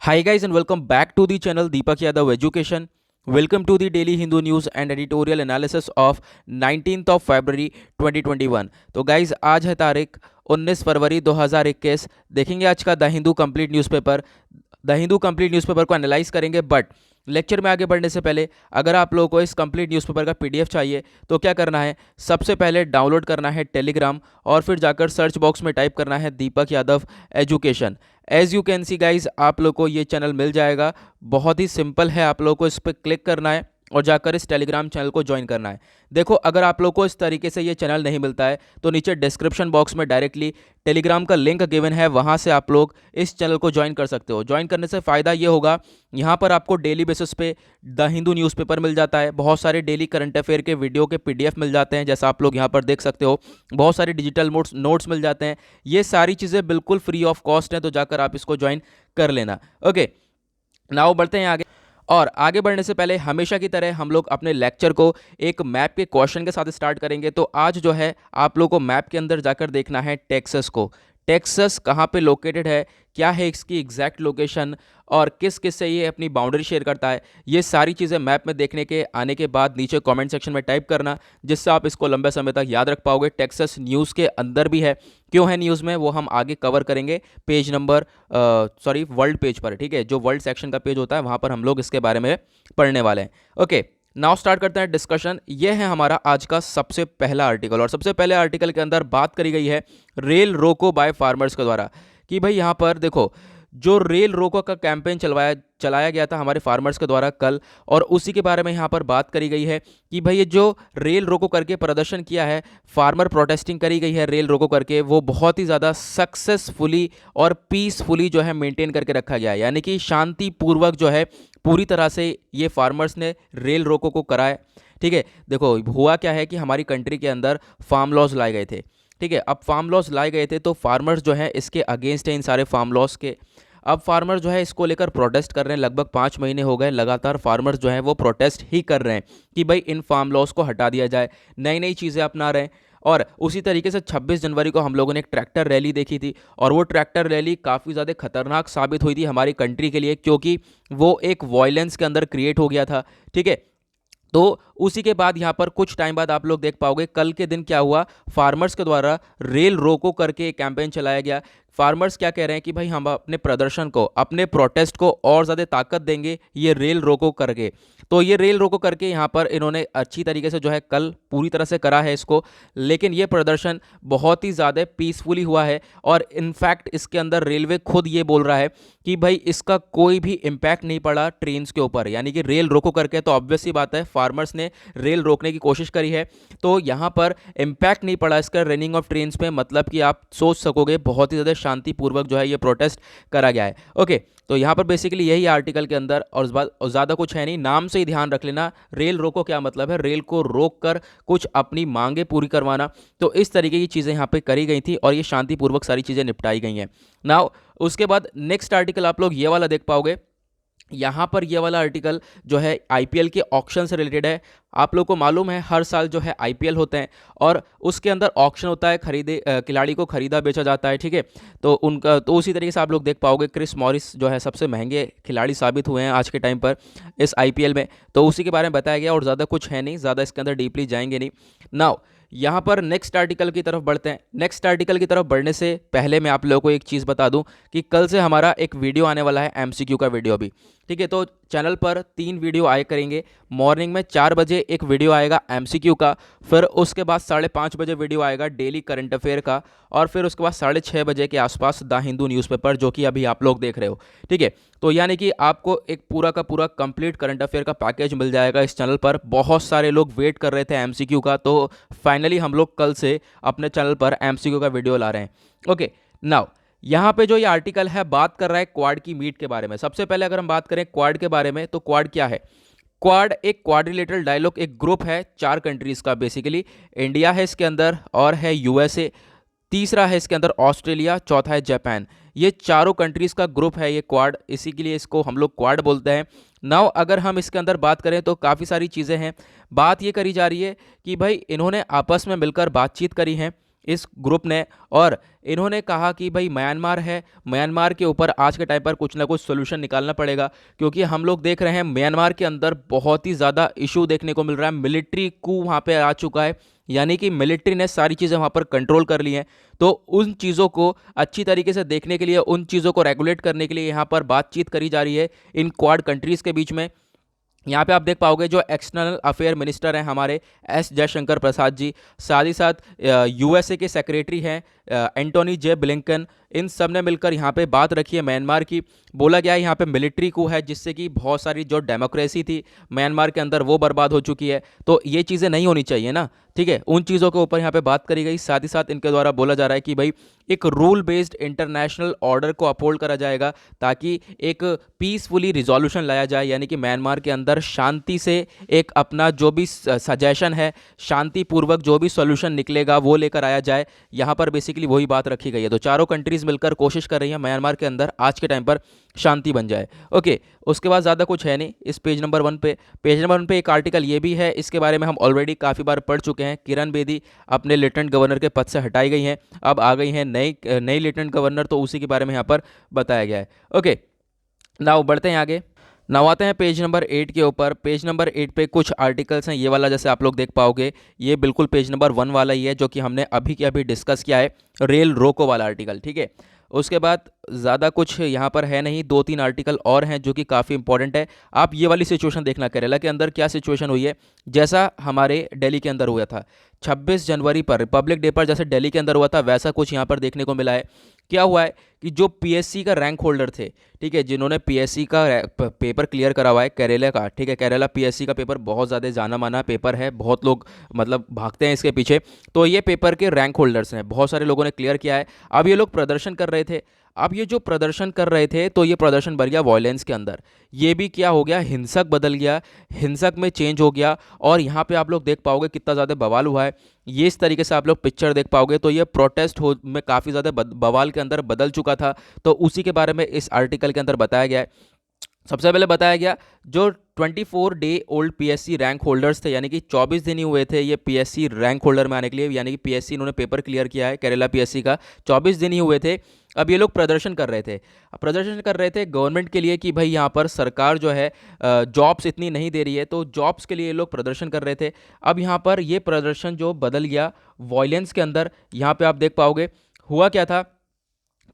Hi guys and welcome back to the channel Deepak Yadav Education. Welcome to the daily Hindu news and editorial analysis of 19th of February 2021. तो guys आज है तारीख 19 फरवरी 2021। देखेंगे आज का the Hindu complete newspaper. The Hindu complete newspaper को analyse करेंगे, but lecture में आगे बढ़ने से पहले अगर आप लोगों को इस कंप्लीट न्यूज़पेपर का पीडीएफ चाहिए तो क्या करना है, सबसे पहले डाउनलोड करना है टेलीग्राम और फिर जाकर सर्च बॉक्स में टाइप करना है Deepak Yadav education. As you can see guys आप लोग को ये चैनल मिल जाएगा। बहुत ही सिंपल है, आप लोगों को इस पर क्लिक करना है और जाकर इस टेलीग्राम चैनल को ज्वाइन करना है। देखो, अगर आप लोग को इस तरीके से ये चैनल नहीं मिलता है तो नीचे डिस्क्रिप्शन बॉक्स में डायरेक्टली टेलीग्राम का लिंक गिवन है, वहाँ से आप लोग इस चैनल को ज्वाइन कर सकते हो। ज्वाइन करने से फ़ायदा ये होगा, यहाँ पर आपको डेली बेसिस पे द हिंदू न्यूज़पेपर मिल जाता है, बहुत सारे डेली करंट अफेयर के वीडियो के पीडीएफ मिल जाते हैं, जैसा आप लोग यहाँ पर देख सकते हो। बहुत सारे डिजिटल नोट्स मिल जाते हैं। ये सारी चीज़ें बिल्कुल फ्री ऑफ कॉस्ट हैं, तो जाकर आप इसको ज्वाइन कर लेना। ओके, नाउ बढ़ते हैं आगे। और आगे बढ़ने से पहले हमेशा की तरह हम लोग अपने लेक्चर को एक मैप के क्वेश्चन के साथ स्टार्ट करेंगे। तो आज जो है आप लोग को मैप के अंदर जाकर देखना है टेक्सास को। टेक्सास कहाँ पे लोकेटेड है, क्या है इसकी एग्जैक्ट लोकेशन और किस किस से ये अपनी बाउंड्री शेयर करता है, ये सारी चीज़ें मैप में देखने के आने के बाद नीचे कमेंट सेक्शन में टाइप करना, जिससे आप इसको लंबे समय तक याद रख पाओगे। टेक्सास न्यूज़ के अंदर भी है, क्यों है न्यूज़ में वो हम आगे कवर करेंगे पेज नंबर वर्ल्ड पेज पर। ठीक है, जो वर्ल्ड सेक्शन का पेज होता है वहाँ पर हम लोग इसके बारे में पढ़ने वाले हैं। ओके, नाउ स्टार्ट करते हैं डिस्कशन। ये है हमारा आज का सबसे पहला आर्टिकल, और सबसे पहले आर्टिकल के अंदर बात करी गई है रेल रोको बाय फार्मर्स के द्वारा, कि भाई यहाँ पर देखो जो रेल रोको का कैंपेन चलाया गया था हमारे फार्मर्स के द्वारा कल, और उसी के बारे में यहाँ पर बात करी गई है कि भाई ये जो रेल रोको करके प्रदर्शन किया है, फार्मर प्रोटेस्टिंग करी गई है रेल रोको करके, वो बहुत ही ज़्यादा सक्सेसफुली और पीसफुली जो है मेंटेन करके रखा गया है। यानी कि शांतिपूर्वक जो है पूरी तरह से ये फार्मर्स ने रेल रोको को कराए। ठीक है, देखो हुआ क्या है कि हमारी कंट्री के अंदर फार्म लॉज लाए गए थे। ठीक है, अब फार्म लॉज लाए गए थे तो फार्मर्स जो है इसके अगेंस्ट है, इन सारे फार्म लॉज के। अब फार्मर जो है इसको लेकर प्रोटेस्ट कर रहे हैं। लगभग 5 महीने हो गए लगातार फार्मर्स जो है वो प्रोटेस्ट ही कर रहे हैं कि भाई इन फार्म लॉज को हटा दिया जाए, नई नई चीज़ें अपना रहे हैं। और उसी तरीके से 26 जनवरी को हम लोगों ने एक ट्रैक्टर रैली देखी थी, और वो ट्रैक्टर रैली काफ़ी ज़्यादा खतरनाक साबित हुई थी हमारी कंट्री के लिए, क्योंकि वो एक वॉयलेंस के अंदर क्रिएट हो गया था। ठीक है, तो उसी के बाद यहाँ पर कुछ टाइम बाद आप लोग देख पाओगे कल के दिन क्या हुआ, फार्मर्स के द्वारा रेल रोको करके एक कैंपेन चलाया गया। फार्मर्स क्या कह रहे हैं कि भाई हम अपने प्रदर्शन को, अपने प्रोटेस्ट को और ज़्यादा ताकत देंगे ये रेल रोको करके। तो ये रेल रोको करके यहाँ पर इन्होंने अच्छी तरीके से जो है कल पूरी तरह से करा है इसको, लेकिन ये प्रदर्शन बहुत ही ज़्यादा पीसफुली हुआ है। और इनफैक्ट इसके अंदर रेलवे खुद ये बोल रहा है कि भाई इसका कोई भी इम्पैक्ट नहीं पड़ा ट्रेन्स के ऊपर, यानी कि रेल रोको करके तो ऑब्वियस सी बात है फार्मर्स ने रेल रोकने की कोशिश करी है, तो यहाँ पर इम्पैक्ट नहीं पड़ा इसका रनिंग ऑफ ट्रेन्स पे। मतलब कि आप सोच सकोगे बहुत ही ज़्यादा शांतिपूर्वक जो है ये प्रोटेस्ट करा गया है। ओके, तो यहाँ पर बेसिकली यही आर्टिकल के अंदर, और ज़्यादा कुछ है नहीं, नाम से ही ध्यान रख लेना रेल रोको क्या मतलब है, रेल को रोक कर कुछ अपनी मांगे पूरी करवाना। तो इस तरीके की चीज़ें यहाँ पे करी गई थी और ये शांतिपूर्वक सारी चीज़ें निपटाई गई हैं। नाउ उसके बाद नेक्स्ट आर्टिकल आप लोग ये वाला देख पाओगे। यहाँ पर ये वाला आर्टिकल जो है आईपीएल के ऑक्शन से रिलेटेड है। आप लोग को मालूम है हर साल जो है आईपीएल होते हैं और उसके अंदर ऑक्शन होता है, खिलाड़ी को खरीदा बेचा जाता है। ठीक है, तो उसी तरीके से आप लोग देख पाओगे क्रिस मॉरिस जो है सबसे महंगे खिलाड़ी साबित हुए हैं आज के टाइम पर इस आईपीएल में। तो उसी के बारे में बताया गया और ज़्यादा कुछ है नहीं, ज़्यादा इसके अंदर डीपली जाएंगे नहीं। नाउ यहाँ पर नेक्स्ट आर्टिकल की तरफ बढ़ते हैं। नेक्स्ट आर्टिकल की तरफ बढ़ने से पहले मैं आप लोगों को एक चीज़ बता दूं कि कल से हमारा एक वीडियो आने वाला है एमसीक्यू का वीडियो भी। ठीक है, तो चैनल पर 3 वीडियो आए करेंगे। मॉर्निंग में 4 बजे एक वीडियो आएगा एमसीक्यू का, फिर उसके बाद 5:30 बजे वीडियो आएगा डेली करंट अफेयर का, और फिर उसके बाद 6:30 बजे के आसपास द हिंदू न्यूज़पेपर, जो कि अभी आप लोग देख रहे हो। ठीक है, तो यानी कि आपको एक पूरा का पूरा कंप्लीट करंट अफेयर का पैकेज मिल जाएगा इस चैनल पर। बहुत सारे लोग वेट कर रहे थे एमसीक्यू का, तो फाइनली हम लोग कल से अपने चैनल पर एमसीक्यू का वीडियो ला रहे हैं। ओके, नाउ यहाँ पे जो ये आर्टिकल है बात कर रहा है क्वाड की मीट के बारे में। सबसे पहले अगर हम बात करें क्वाड के बारे में, तो क्वाड क्या है? क्वाड एक क्वाड्रिलेटरल डायलॉग, एक ग्रुप है 4 कंट्रीज़ का। बेसिकली इंडिया है इसके अंदर, और है यूएसए, तीसरा है इसके अंदर ऑस्ट्रेलिया, चौथा है जापान। ये चारों कंट्रीज़ का ग्रुप है ये क्वाड, इसी के लिए इसको हम लोग क्वाड बोलते हैं। नाउ अगर हम इसके अंदर बात करें तो काफ़ी सारी चीज़ें हैं। बात ये करी जा रही है कि भाई इन्होंने आपस में मिलकर बातचीत करी है, इस ग्रुप ने। और इन्होंने कहा कि भाई म्यांमार है, म्यांमार के ऊपर आज के टाइम पर कुछ ना कुछ सोल्यूशन निकालना पड़ेगा, क्योंकि हम लोग देख रहे हैं म्यांमार के अंदर बहुत ही ज़्यादा इशू देखने को मिल रहा है। मिलिट्री कू वहाँ पे आ चुका है, यानी कि मिलिट्री ने सारी चीज़ें वहाँ पर कंट्रोल कर ली हैं। तो उन चीज़ों को अच्छी तरीके से देखने के लिए, उन चीज़ों को रेगुलेट करने के लिए यहाँ पर बातचीत करी जा रही है इन क्वाड कंट्रीज़ के बीच में। यहाँ पे आप देख पाओगे जो एक्सटर्नल अफेयर मिनिस्टर हैं हमारे एस जयशंकर प्रसाद जी, साथ ही साथ यूएसए के सेक्रेटरी हैं एंटोनी जे ब्लिंकन, इन सब ने मिलकर यहाँ पे बात रखी है म्यांमार की। बोला गया है यहाँ पे मिलिट्री कू है, जिससे कि बहुत सारी जो डेमोक्रेसी थी म्यांमार के अंदर वो बर्बाद हो चुकी है। तो ये चीज़ें नहीं होनी चाहिए ना, ठीक है। उन चीज़ों के ऊपर यहाँ पे बात करी गई। साथ ही साथ इनके द्वारा बोला जा रहा है कि भाई एक रूल बेस्ड इंटरनेशनल ऑर्डर को अपहोल्ड करा जाएगा, ताकि एक पीसफुली रिजोल्यूशन लाया जाए, यानी कि म्यांमार के अंदर शांति से एक अपना जो भी सजेशन है, शांतिपूर्वक जो भी सॉल्यूशन निकलेगा वो लेकर आया जाए। यहाँ पर बेसिकली वही बात रखी गई है। तो चारों कंट्रीज मिलकर कोशिश कर रही हैं म्यांमार के अंदर आज के टाइम पर शांति बन जाए। ओके, उसके बाद ज़्यादा कुछ है नहीं इस पेज नंबर 1 पे। पेज नंबर 1 पे एक आर्टिकल ये भी है, इसके बारे में हम ऑलरेडी काफ़ी बार पढ़ चुके हैं। किरण बेदी अपने लेफ्टिनेंट गवर्नर के पद से हटाई गई हैं, अब आ गई हैं नई लेफ्टिनेंट गवर्नर, तो उसी के बारे में यहाँ पर बताया गया है। ओके, नाउ बढ़ते हैं आगे। नाउ आते हैं पेज नंबर 8 के ऊपर। पेज नंबर 8 पे कुछ आर्टिकल्स हैं, ये वाला जैसे आप लोग देख पाओगे ये बिल्कुल पेज नंबर 1 वाला ही है, जो कि हमने अभी के अभी डिस्कस किया है, रेल रोको वाला आर्टिकल, ठीक है। उसके बाद ज़्यादा कुछ यहाँ पर है नहीं, 2-3 आर्टिकल और हैं जो कि काफ़ी इंपॉर्टेंट है। आप ये वाली सिचुएशन देखना, केरला के अंदर क्या सिचुएशन हुई है, जैसा हमारे दिल्ली के अंदर हुआ था 26 जनवरी पर, रिपब्लिक डे पर जैसे दिल्ली के अंदर हुआ था, वैसा कुछ यहाँ पर देखने को मिला है। क्या हुआ है कि जो पीएससी का रैंक होल्डर थे, ठीक है, जिन्होंने पीएससी का पेपर क्लियर करा हुआ है केरला का, ठीक है, केरला पीएससी का पेपर बहुत ज़्यादा जाना माना पेपर है, बहुत लोग मतलब भागते हैं इसके पीछे। तो ये पेपर के रैंक होल्डर्स हैं, बहुत सारे लोगों ने क्लियर किया है। अब ये लोग प्रदर्शन कर रहे थे। अब ये जो प्रदर्शन कर रहे थे, तो ये प्रदर्शन बढ़ गया वॉयलेंस के अंदर। ये भी क्या हो गया, हिंसक बदल गया, हिंसक में चेंज हो गया। और यहाँ पे आप लोग देख पाओगे कितना ज़्यादा बवाल हुआ है। ये इस तरीके से आप लोग पिक्चर देख पाओगे, तो ये प्रोटेस्ट हो में काफ़ी ज़्यादा बवाल के अंदर बदल चुका था। तो उसी के बारे में इस आर्टिकल के अंदर बताया गया है। सबसे पहले बताया गया जो 24 day old PSC rank holders थे, यानी कि 24 दिन ही हुए थे ये पीएससी रैंक होल्डर में आने के लिए, यानी कि पीएससी इन्होंने पेपर क्लियर किया है केरला पीएससी का, 24 दिन ही हुए थे। अब ये लोग प्रदर्शन कर रहे थे, गवर्नमेंट के लिए कि भाई यहाँ पर सरकार जो है जॉब्स इतनी नहीं दे रही है, तो जॉब्स के लिए ये लोग प्रदर्शन कर रहे थे। अब यहाँ पर ये प्रदर्शन जो बदल गया वॉयलेंस के अंदर। यहाँ पे आप देख पाओगे हुआ क्या था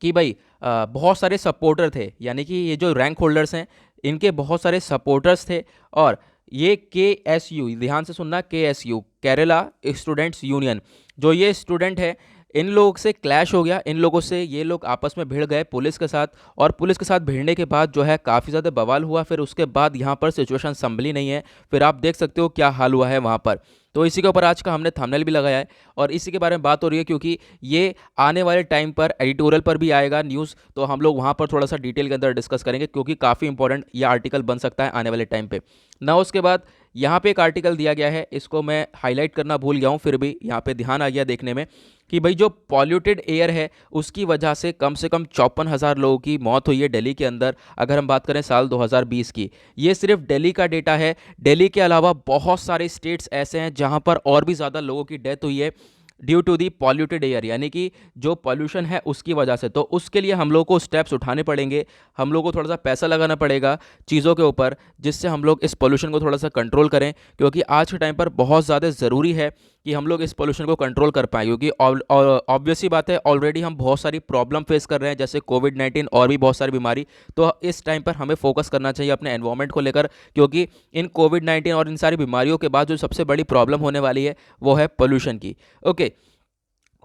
कि भाई बहुत सारे सपोर्टर थे, यानी कि ये जो रैंक होल्डर्स हैं इनके बहुत सारे सपोर्टर्स थे। और ये KSU, ध्यान से सुनना, KSU केरला स्टूडेंट्स यूनियन, जो ये स्टूडेंट है, इन लोगों से क्लैश हो गया, इन लोगों से ये लोग आपस में भिड़ गए पुलिस के साथ। और पुलिस के साथ भिड़ने के बाद जो है काफ़ी ज़्यादा बवाल हुआ। फिर उसके बाद यहाँ पर सिचुएशन संभली नहीं है, फिर आप देख सकते हो क्या हाल हुआ है वहाँ पर। तो इसी के ऊपर आज का हमने थंबनेल भी लगाया है और इसी के बारे में बात हो रही है, क्योंकि ये आने वाले टाइम पर एडिटोरियल पर भी आएगा न्यूज़, तो हम लोग वहाँ पर थोड़ा सा डिटेल के अंदर डिस्कस करेंगे, क्योंकि काफ़ी इंपॉर्टेंट ये आर्टिकल बन सकता है आने वाले टाइम पे ना। उसके बाद यहाँ पे एक आर्टिकल दिया गया है, इसको मैं हाईलाइट करना भूल गया हूँ, फिर भी यहाँ पे ध्यान आ गया देखने में कि भाई जो पॉल्यूटेड एयर है उसकी वजह से कम 54,000 लोगों की मौत हुई है दिल्ली के अंदर, अगर हम बात करें साल 2020 की। ये सिर्फ दिल्ली का डेटा है, दिल्ली के अलावा बहुत सारे स्टेट्स ऐसे हैं जहाँ पर और भी ज़्यादा लोगों की डेथ हुई है due to the polluted air, यानी कि जो पॉल्यूशन है उसकी वजह से। तो उसके लिए हम लोग को स्टेप्स उठाने पड़ेंगे, हम लोग को थोड़ा सा पैसा लगाना पड़ेगा चीज़ों के ऊपर, जिससे हम लोग इस पॉल्यूशन को थोड़ा सा कंट्रोल करें, क्योंकि आज के टाइम पर बहुत ज़्यादा ज़रूरी है कि हम लोग इस पॉल्यूशन को कंट्रोल कर पाएँ। क्योंकि ऑब्वियसली बात है, ऑलरेडी हम बहुत सारी प्रॉब्लम फेस कर रहे हैं, जैसे कोविड-19 और भी बहुत सारी बीमारी। तो इस टाइम पर हमें फोकस करना चाहिए अपने एनवायरनमेंट को लेकर, क्योंकि इन कोविड-19 और इन सारी बीमारियों के बाद जो सबसे बड़ी प्रॉब्लम होने वाली है वो है पॉल्यूशन की। ओके,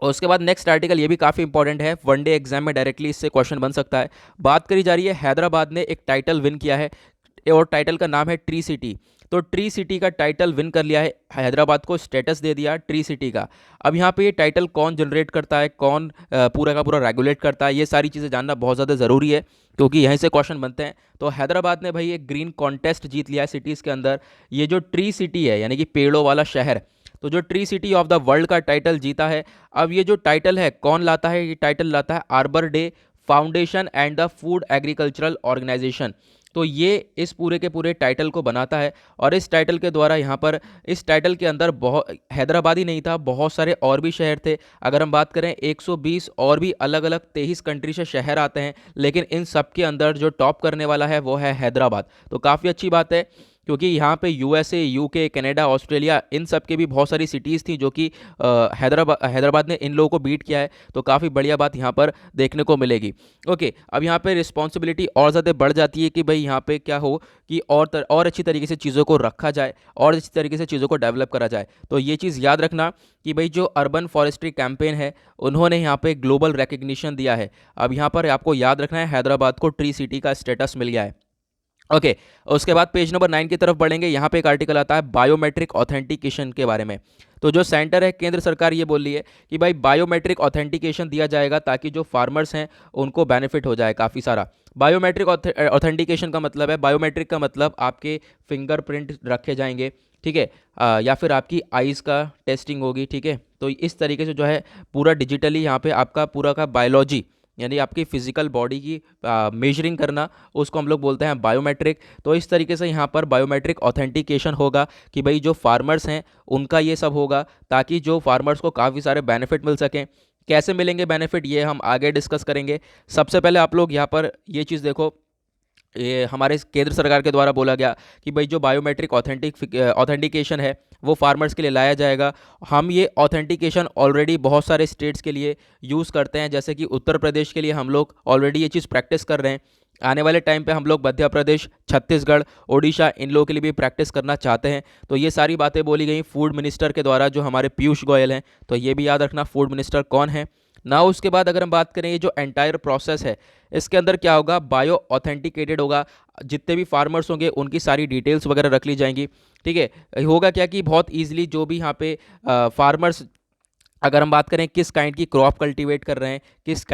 और उसके बाद नेक्स्ट आर्टिकल ये भी काफ़ी इंपॉर्टेंट है, वनडे एग्जाम में डायरेक्टली इससे क्वेश्चन बन सकता है। बात करी जा रही है हैदराबाद ने एक टाइटल विन किया है और टाइटल का नाम है ट्री सिटी। तो ट्री सिटी का टाइटल विन कर लिया है, हैदराबाद को स्टेटस दे दिया ट्री सिटी का। अब यहाँ पे ये टाइटल कौन जनरेट करता है, कौन पूरा का पूरा रेगुलेट करता है, ये सारी चीज़ें जानना बहुत ज़्यादा ज़रूरी है, क्योंकि यहीं से क्वेश्चन बनते हैं। तो हैदराबाद ने भाई एक ग्रीन कॉन्टेस्ट जीत लिया है सिटीज़ के अंदर। ये जो ट्री सिटी है, यानी कि पेड़ों वाला शहर, तो जो tree city of the world का टाइटल जीता है। अब ये जो टाइटल है कौन लाता है, ये टाइटल लाता है Arbor Day Foundation and the Food Agricultural Organization. तो ये इस पूरे के पूरे टाइटल को बनाता है और इस टाइटल के द्वारा यहाँ पर इस टाइटल के अंदर बहुत हैदराबाद ही नहीं था, बहुत सारे और भी शहर थे। अगर हम बात करें 120 और भी अलग अलग 23 कंट्री से शहर आते हैं, लेकिन इन सब के अंदर जो टॉप करने वाला है वो है हैदराबाद। तो काफ़ी अच्छी बात है, क्योंकि यहाँ पे यूएसए, यूके, कनाडा, ऑस्ट्रेलिया, इन सब के भी बहुत सारी सिटीज़ थी जो कि हैदराबाद ने इन लोगों को बीट किया है। तो काफ़ी बढ़िया बात यहाँ पर देखने को मिलेगी। ओके, अब यहाँ पे रिस्पॉन्सिबिलिटी और ज़्यादा बढ़ जाती है कि भाई यहाँ पे क्या हो कि और अच्छी तरीके से चीज़ों को रखा जाए और अच्छी तरीके से चीज़ों को डेवलप करा जाए। तो ये चीज़ याद रखना कि भाई जो अर्बन फॉरेस्ट्री कैंपेन है उन्होंने यहाँ पे ग्लोबल रिकग्निशन दिया है। अब यहाँ पर आपको याद रखना है हैदराबाद को ट्री सिटी का स्टेटस मिल गया है। ओके, उसके बाद पेज नंबर 9 की तरफ बढ़ेंगे। यहाँ पे एक आर्टिकल आता है बायोमेट्रिक ऑथेंटिकेशन के बारे में। तो जो सेंटर है, केंद्र सरकार ये बोल रही है कि भाई बायोमेट्रिक ऑथेंटिकेशन दिया जाएगा ताकि जो फार्मर्स हैं उनको बेनिफिट हो जाए काफ़ी सारा। बायोमेट्रिक ऑथेंटिकेशन का मतलब है, बायोमेट्रिक का मतलब आपके फिंगरप्रिंट रखे जाएंगे, ठीक है, या फिर आपकी आइज़ का टेस्टिंग होगी, ठीक है। तो इस तरीके से जो है पूरा डिजिटली यहाँ पे आपका पूरा का बायोलॉजी यानी आपकी फिजिकल बॉडी की मेजरिंग करना, उसको हम लोग बोलते हैं बायोमेट्रिक। तो इस तरीके से यहाँ पर बायोमेट्रिक ऑथेंटिकेशन होगा कि भाई जो फार्मर्स हैं उनका ये सब होगा ताकि जो फार्मर्स को काफ़ी सारे बेनिफिट मिल सकें। कैसे मिलेंगे बेनिफिट, ये हम आगे डिस्कस करेंगे। सबसे पहले आप लोग यहाँ पर ये चीज़ देखो, ये हमारे केंद्र सरकार के द्वारा बोला गया कि भाई जो बायोमेट्रिक ऑथेंटिकेशन है वो फार्मर्स के लिए लाया जाएगा। हम ये ऑथेंटिकेशन ऑलरेडी बहुत सारे स्टेट्स के लिए यूज़ करते हैं, जैसे कि उत्तर प्रदेश के लिए हम लोग ऑलरेडी ये चीज़ प्रैक्टिस कर रहे हैं। आने वाले टाइम पे हम लोग मध्य प्रदेश, छत्तीसगढ़, ओडिशा, इन लोगों के लिए भी प्रैक्टिस करना चाहते हैं। तो ये सारी बातें बोली गई फूड मिनिस्टर के द्वारा, जो हमारे पीयूष गोयल हैं। तो ये भी याद रखना फूड मिनिस्टर कौन है ना। उसके बाद अगर हम बात करें, ये जो एंटायर प्रोसेस है इसके अंदर क्या होगा, बायो ऑथेंटिकेटेड होगा। जितने भी फार्मर्स होंगे उनकी सारी डिटेल्स वगैरह रख ली जाएंगी, ठीक है। होगा क्या कि बहुत ईजिली जो भी यहाँ पे फार्मर्स, अगर हम बात करें किस काइंड की क्रॉप कल्टीवेट कर रहे हैं, किस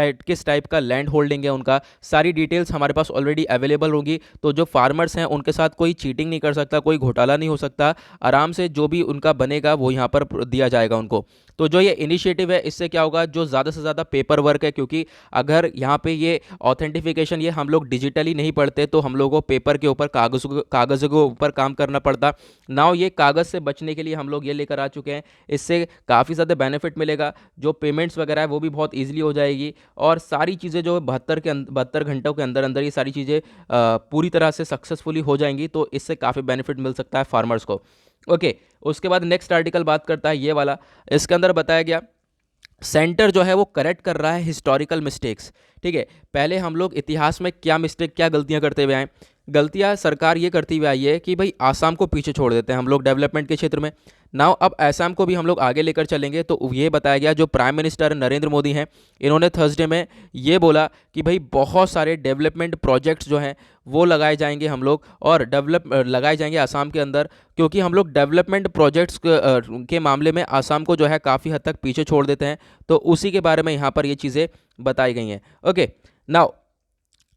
टाइप का लैंड होल्डिंग है, उनका सारी डिटेल्स हमारे पास ऑलरेडी अवेलेबल होंगी। तो जो फार्मर्स हैं उनके साथ कोई चीटिंग नहीं कर सकता, कोई घोटाला नहीं हो सकता। आराम से जो भी उनका बनेगा वो यहाँ पर दिया जाएगा उनको। तो जो ये इनिशिएटिव है इससे क्या होगा, जो ज़्यादा से ज़्यादा पेपर वर्क है, क्योंकि अगर यहाँ पे ये ऑथेंटिफिकेशन ये हम लोग डिजिटली नहीं पढ़ते तो हम लोगों को पेपर के ऊपर कागज़ के ऊपर काम करना पड़ता। नाउ ये कागज़ से बचने के लिए हम लोग ये लेकर आ चुके हैं। इससे काफ़ी ज़्यादा बेनिफिट मिलेगा। जो पेमेंट्स वगैरह है वो भी बहुत ईजिली हो जाएगी और सारी चीज़ें जो 72 घंटों के अंदर अंदर ये सारी चीज़ें पूरी तरह से सक्सेसफुली हो जाएंगी। तो इससे काफ़ी बेनिफिट मिल सकता है फार्मर्स को। ओके, उसके बाद नेक्स्ट आर्टिकल बात करता है ये वाला। इसके अंदर बताया गया सेंटर जो है वो करेक्ट कर रहा है हिस्टोरिकल मिस्टेक्स, ठीक है। पहले हम लोग इतिहास में क्या मिस्टेक, क्या गलतियां करते हुए आए। गलतियां सरकार ये करती हुई आई है कि भाई आसाम को पीछे छोड़ देते हैं हम लोग डेवलपमेंट के क्षेत्र में। नाउ अब आसाम को भी हम लोग आगे लेकर चलेंगे। तो ये बताया गया, जो प्राइम मिनिस्टर नरेंद्र मोदी हैं, इन्होंने थर्सडे में ये बोला कि भाई बहुत सारे डेवलपमेंट प्रोजेक्ट्स जो हैं वो लगाए जाएंगे हम लोग, और लगाए जाएंगे आसाम के अंदर, क्योंकि हम लोग डेवलपमेंट प्रोजेक्ट्स के मामले में आसाम को जो है काफ़ी हद तक पीछे छोड़ देते हैं। तो उसी के बारे में यहाँ पर ये चीज़ें बताई गई हैं। ओके, नाउ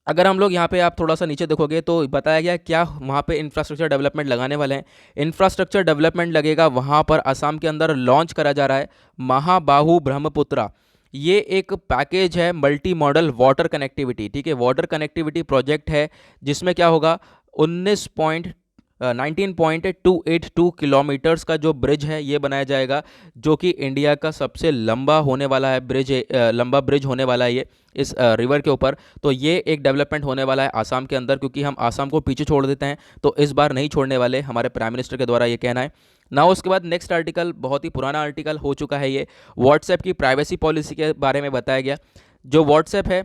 अगर हम लोग यहाँ पे आप थोड़ा सा नीचे देखोगे तो बताया गया क्या वहाँ पे इंफ्रास्ट्रक्चर डेवलपमेंट लगाने वाले हैं। इंफ्रास्ट्रक्चर डेवलपमेंट लगेगा वहाँ पर, असम के अंदर लॉन्च करा जा रहा है महाबाहु ब्रह्मपुत्रा। ये एक पैकेज है मल्टी मॉडल वाटर कनेक्टिविटी, ठीक है, वाटर कनेक्टिविटी प्रोजेक्ट है, जिसमें क्या होगा 19.282 किलोमीटर्स का जो ब्रिज है ये बनाया जाएगा, जो कि इंडिया का सबसे लंबा होने वाला है ब्रिज, लंबा ब्रिज होने वाला है ये इस रिवर के ऊपर। तो ये एक डेवलपमेंट होने वाला है आसाम के अंदर, क्योंकि हम आसाम को पीछे छोड़ देते हैं तो इस बार नहीं छोड़ने वाले, हमारे प्राइम मिनिस्टर के द्वारा ये कहना है ना। उसके बाद नेक्स्ट आर्टिकल, बहुत ही पुराना आर्टिकल हो चुका है ये, व्हाट्सएप की प्राइवेसी पॉलिसी के बारे में बताया गया। जो व्हाट्सएप है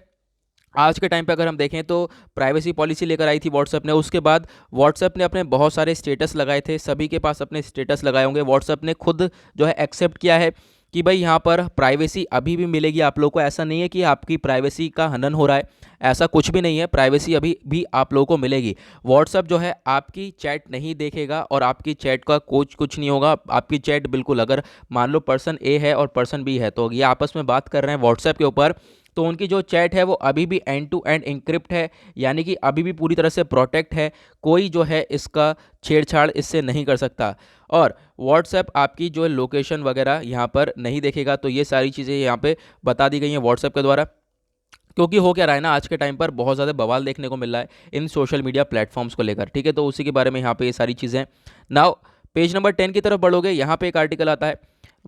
आज के टाइम पे अगर हम देखें तो प्राइवेसी पॉलिसी लेकर आई थी व्हाट्सएप ने। उसके बाद व्हाट्सएप ने अपने बहुत सारे स्टेटस लगाए थे, सभी के पास अपने स्टेटस लगाए होंगे। व्हाट्सएप ने खुद जो है एक्सेप्ट किया है कि भाई यहाँ पर प्राइवेसी अभी भी मिलेगी आप लोगों को। ऐसा नहीं है कि आपकी प्राइवेसी का हनन हो रहा है, ऐसा कुछ भी नहीं है, प्राइवेसी अभी भी आप लोगों को मिलेगी। व्हाट्सएप जो है आपकी चैट नहीं देखेगा और आपकी चैट का कुछ नहीं होगा। आपकी चैट बिल्कुल, अगर मान लो पर्सन ए है और पर्सन बी है तो ये आपस में बात कर रहे हैं व्हाट्सएप के ऊपर, तो उनकी जो चैट है वो अभी भी एंड टू एंड इंक्रिप्ट है, यानी कि अभी भी पूरी तरह से प्रोटेक्ट है। कोई जो है इसका छेड़छाड़ इससे नहीं कर सकता। और व्हाट्सएप आपकी जो लोकेशन वगैरह यहाँ पर नहीं देखेगा। तो ये सारी चीज़ें यहाँ पे बता दी गई हैं व्हाट्सएप के द्वारा। क्योंकि हो क्या रहा है ना, आज के टाइम पर बहुत ज़्यादा बवाल देखने को मिल रहा है इन सोशल मीडिया प्लेटफॉर्म्स को लेकर, ठीक है। तो उसी के बारे में यहाँ पे ये सारी चीज़ें। नाउ पेज नंबर 10 की तरफ बढ़ोगे, यहाँ पे एक आर्टिकल आता है।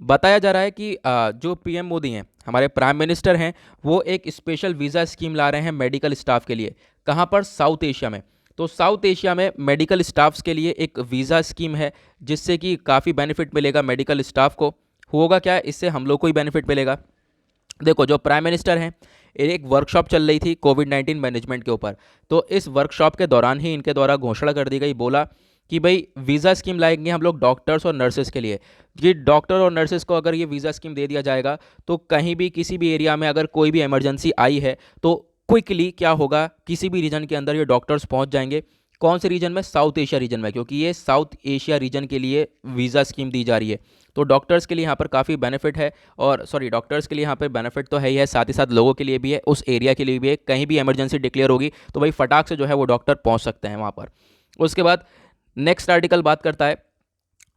बताया जा रहा है कि जो पीएम मोदी हैं, हमारे प्राइम मिनिस्टर हैं, वो एक स्पेशल वीज़ा स्कीम ला रहे हैं मेडिकल स्टाफ के लिए। कहाँ पर? साउथ एशिया में। तो साउथ एशिया में मेडिकल स्टाफ्स के लिए एक वीज़ा स्कीम है, जिससे कि काफ़ी बेनिफिट मिलेगा मेडिकल स्टाफ को। होगा क्या, इससे हम लोग को ही बेनिफिट मिलेगा। देखो, जो प्राइम मिनिस्टर हैं, एक वर्कशॉप चल रही थी कोविड-19 मैनेजमेंट के ऊपर। तो इस वर्कशॉप के दौरान ही इनके द्वारा घोषणा कर दी गई, बोला कि भाई वीज़ा स्कीम लाएंगे हम लोग डॉक्टर्स और नर्सेस के लिए, कि डॉक्टर और नर्सेस को अगर ये वीज़ा स्कीम दे दिया जाएगा तो कहीं भी किसी भी एरिया में अगर कोई भी इमरजेंसी आई है तो क्विकली क्या होगा, किसी भी रीजन के अंदर ये डॉक्टर्स पहुंच जाएंगे। कौन से रीजन में? साउथ एशिया रीजन में, क्योंकि ये साउथ एशिया रीजन के लिए वीज़ा स्कीम दी जा रही है। तो डॉक्टर्स के लिए यहाँ पर काफ़ी बेनिफिट है, और सॉरी, डॉक्टर्स के लिए यहाँ पर बेनिफिट तो है ही है, साथ ही साथ लोगों के लिए भी है, उस एरिया के लिए भी है। कहीं भी इमरजेंसी डिक्लेयर होगी तो भाई फटाक से जो है वो डॉक्टर पहुँच सकते हैं वहाँ पर। उसके बाद नेक्स्ट आर्टिकल बात करता है,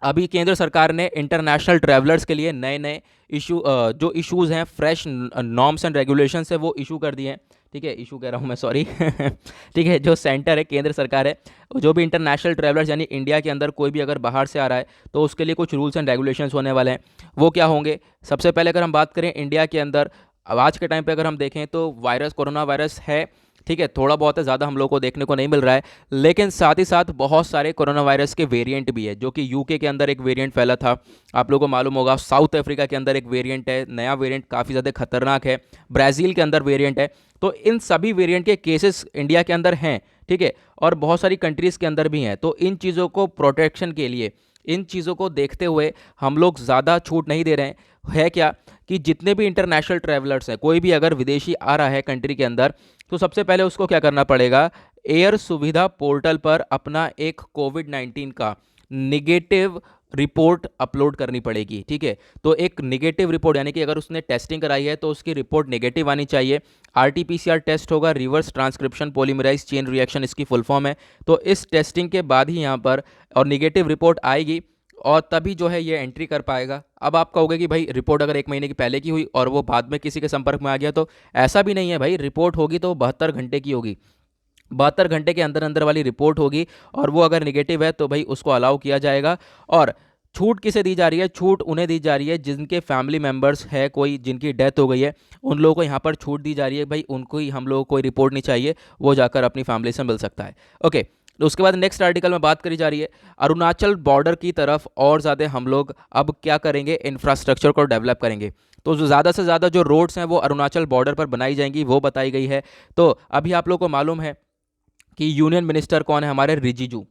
अभी केंद्र सरकार ने इंटरनेशनल ट्रैवलर्स के लिए नए नए जो इश्यूज़ हैं, फ्रेश नॉर्म्स एंड रेगुलेशंस है, वो इशू कर दिए हैं। ठीक है, इशू कह रहा हूँ मैं, सॉरी ठीक है, जो सेंटर है, केंद्र सरकार है, जो भी इंटरनेशनल ट्रैवलर्स यानी इंडिया के अंदर कोई भी अगर बाहर से आ रहा है तो उसके लिए कुछ रूल्स एंड रेगुलेशंस होने वाले हैं। वो क्या होंगे? सबसे पहले अगर हम बात करें इंडिया के अंदर, अब आज के टाइम पे अगर हम देखें तो वायरस, कोरोना वायरस है, ठीक है, थोड़ा बहुत है, ज़्यादा हम लोग को देखने को नहीं मिल रहा है, लेकिन साथ ही साथ बहुत सारे कोरोना वायरस के वेरिएंट भी है। जो कि यूके के अंदर एक वेरिएंट फैला था, आप लोगों को मालूम होगा। साउथ अफ्रीका के अंदर एक वेरिएंट है, नया वेरिएंट काफ़ी ज़्यादा खतरनाक है। ब्राज़ील के अंदर वेरिएंट है। तो इन सभी वेरिएंट के केसेस इंडिया के अंदर हैं, ठीक है, और बहुत सारी कंट्रीज़ के अंदर भी हैं। तो इन चीज़ों को प्रोटेक्शन के लिए, इन चीज़ों को देखते हुए हम लोग ज़्यादा छूट नहीं दे रहे हैं। है क्या कि जितने भी इंटरनेशनल ट्रैवलर्स हैं, कोई भी अगर विदेशी आ रहा है कंट्री के अंदर, तो सबसे पहले उसको क्या करना पड़ेगा? एयर सुविधा पोर्टल पर अपना एक कोविड-19 का निगेटिव रिपोर्ट अपलोड करनी पड़ेगी, ठीक है। तो एक निगेटिव रिपोर्ट, यानी कि अगर उसने टेस्टिंग कराई है तो उसकी रिपोर्ट नेगेटिव आनी चाहिए। आरटीपीसीआर टेस्ट होगा, reverse transcription polymerase chain reaction इसकी फुल फॉर्म है। तो इस टेस्टिंग के बाद ही यहाँ पर और निगेटिव रिपोर्ट आएगी, और तभी जो है ये एंट्री कर पाएगा। अब आप कहोगे कि भाई रिपोर्ट अगर 1 महीने की पहले की हुई और वो बाद में किसी के संपर्क में आ गया, तो ऐसा भी नहीं है भाई। रिपोर्ट होगी तो 72 घंटे की होगी, 72 घंटे के अंदर अंदर वाली रिपोर्ट होगी, और वो अगर निगेटिव है तो भाई उसको अलाउ किया जाएगा। और छूट किसे दी जा रही है? छूट उन्हें दी जा रही है जिनके फैमिली मेम्बर्स है, कोई जिनकी डेथ हो गई है, उन लोगों को यहाँ पर छूट दी जा रही है। भाई उनको ही, हम लोगों को कोई रिपोर्ट नहीं चाहिए, वो जाकर अपनी फैमिली से मिल सकता है। ओके, तो उसके बाद नेक्स्ट आर्टिकल में बात करी जा रही है अरुणाचल बॉर्डर की तरफ और ज़्यादा हम लोग अब क्या करेंगे? इंफ्रास्ट्रक्चर को डेवलप करेंगे। तो जो ज़्यादा से ज़्यादा जो रोड्स हैं वो अरुणाचल बॉर्डर पर बनाई जाएंगी, वो बताई गई है। तो अभी आप लोग को मालूम है कि यूनियन मिनिस्टर कौन है? हमारे रिजिजू।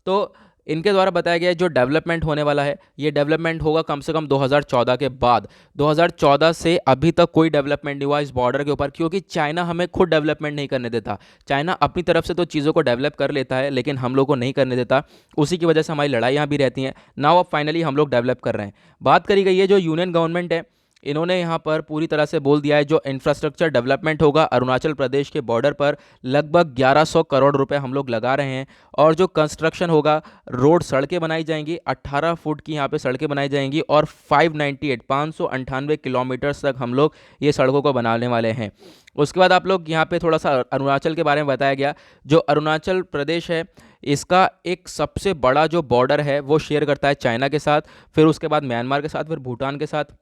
तो इनके द्वारा बताया गया है जो डेवलपमेंट होने वाला है, ये डेवलपमेंट होगा कम से कम 2014 के बाद। 2014 से अभी तक कोई डेवलपमेंट नहीं हुआ इस बॉर्डर के ऊपर, क्योंकि चाइना हमें खुद डेवलपमेंट नहीं करने देता। चाइना अपनी तरफ से तो चीज़ों को डेवलप कर लेता है, लेकिन हम लोग को नहीं करने देता। उसी की वजह से हमारी लड़ाइयाँ भी रहती हैं। नाउ अब फाइनली हम लोग डेवलप कर रहे हैं। बात करी गई है जो यूनियन गवर्नमेंट है, इन्होंने यहाँ पर पूरी तरह से बोल दिया है जो इंफ्रास्ट्रक्चर डेवलपमेंट होगा अरुणाचल प्रदेश के बॉर्डर पर, लगभग 1100 करोड़ रुपए हम लोग लगा रहे हैं। और जो कंस्ट्रक्शन होगा, रोड, सड़कें बनाई जाएंगी, 18 फुट की यहाँ पे सड़कें बनाई जाएंगी, और 598 किलोमीटर्स तक हम लोग ये सड़कों को बनाने वाले हैं। उसके बाद आप लोग यहाँ पे थोड़ा सा अरुणाचल के बारे में बताया गया। जो अरुणाचल प्रदेश है, इसका एक सबसे बड़ा जो बॉर्डर है वो शेयर करता है चाइना के साथ, फिर उसके बाद म्यांमार के साथ, फिर भूटान के साथ,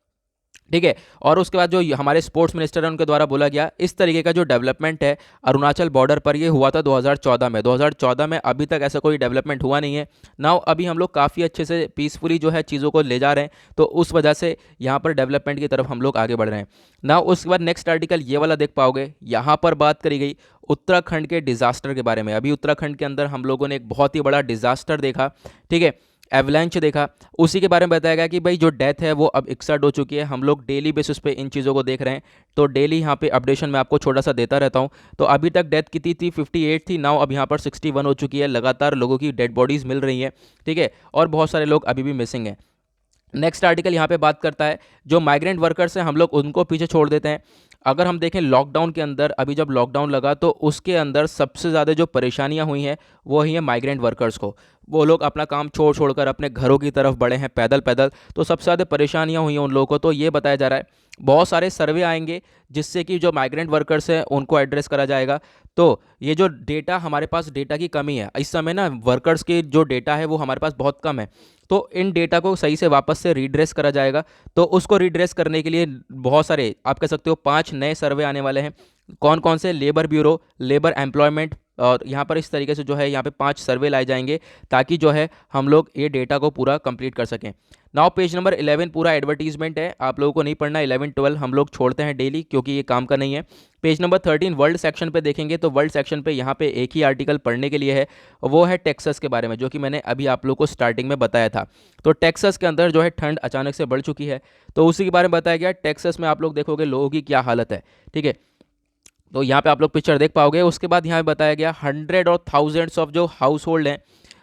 ठीक है। और उसके बाद जो हमारे स्पोर्ट्स मिनिस्टर हैं उनके द्वारा बोला गया, इस तरीके का जो डेवलपमेंट है अरुणाचल बॉर्डर पर, ये हुआ था 2014 में। 2014 में अभी तक ऐसा कोई डेवलपमेंट हुआ नहीं है। नाउ अभी हम लोग काफ़ी अच्छे से पीसफुली जो है चीज़ों को ले जा रहे हैं, तो उस वजह से यहाँ पर डेवलपमेंट की तरफ हम लोग आगे बढ़ रहे हैं। नाउ उसके बाद नेक्स्ट आर्टिकल ये वाला देख पाओगे, यहाँ पर बात करी गई उत्तराखंड के डिज़ास्टर के बारे में। अभी उत्तराखंड के अंदर हम लोगों ने एक बहुत ही बड़ा डिज़ास्टर देखा, ठीक है, एवलांच देखा। उसी के बारे में बताया गया कि भाई जो डेथ है वो अब 61 हो चुकी है। हम लोग डेली बेसिस पे इन चीज़ों को देख रहे हैं, तो डेली यहाँ पे अपडेशन मैं आपको छोटा सा देता रहता हूँ। तो अभी तक डेथ कितनी थी? 58 थी। नाउ अब यहाँ पर 61 हो चुकी है। लगातार लोगों की डेड बॉडीज़ मिल रही हैं, ठीक है, और बहुत सारे लोग अभी भी मिसिंग हैं। नेक्स्ट आर्टिकल यहाँ पे बात करता है जो माइग्रेंट वर्कर्स हैं हम लोग उनको पीछे छोड़ देते हैं। अगर हम देखें लॉकडाउन के अंदर, अभी जब लॉकडाउन लगा तो उसके अंदर सबसे ज़्यादा जो परेशानियाँ हुई हैं वो हुई हैं माइग्रेंट वर्कर्स को। वो लोग अपना काम छोड़ छोड़कर अपने घरों की तरफ बढ़े हैं पैदल पैदल, तो सबसे ज़्यादा परेशानियाँ हुई हैं उन लोगों को। तो ये बताया जा रहा है बहुत सारे सर्वे आएंगे जिससे कि जो माइग्रेंट वर्कर्स हैं उनको एड्रेस करा जाएगा। तो ये जो डेटा हमारे पास, डेटा की कमी है इस समय ना, वर्कर्स के जो डेटा है वो हमारे पास बहुत कम है। तो इन डेटा को सही से वापस से रीड्रेस करा जाएगा। तो उसको रीड्रेस करने के लिए बहुत सारे, आप कह सकते हो 5 नए सर्वे आने वाले हैं। कौन कौन से? लेबर ब्यूरो, लेबर एम्प्लॉयमेंट, और यहाँ पर इस तरीके से जो है यहाँ पे 5 सर्वे लाए जाएंगे ताकि जो है हम लोग ये डेटा को पूरा कंप्लीट कर सकें। नाउ पेज नंबर 11 पूरा एडवर्टीजमेंट है, आप लोगों को नहीं पढ़ना। 11 12 हम लोग छोड़ते हैं डेली क्योंकि ये काम का नहीं है। पेज नंबर 13 वर्ल्ड सेक्शन पे देखेंगे तो वर्ल्ड सेक्शन पे यहाँ पे एक ही आर्टिकल पढ़ने के लिए है, वो है टेक्सास के बारे में, जो कि मैंने अभी आप लोगों को स्टार्टिंग में बताया था। तो टेक्सास के अंदर जो है ठंड अचानक से बढ़ चुकी है, तो उसी के बारे में बताया गया। टेक्सास में आप लोग देखोगे लोगों की क्या हालत है, ठीक है। तो यहाँ पे आप लोग पिक्चर देख पाओगे। उसके बाद यहाँ पे बताया गया 100 और थाउजेंड्स ऑफ जो हाउस होल्ड हैं,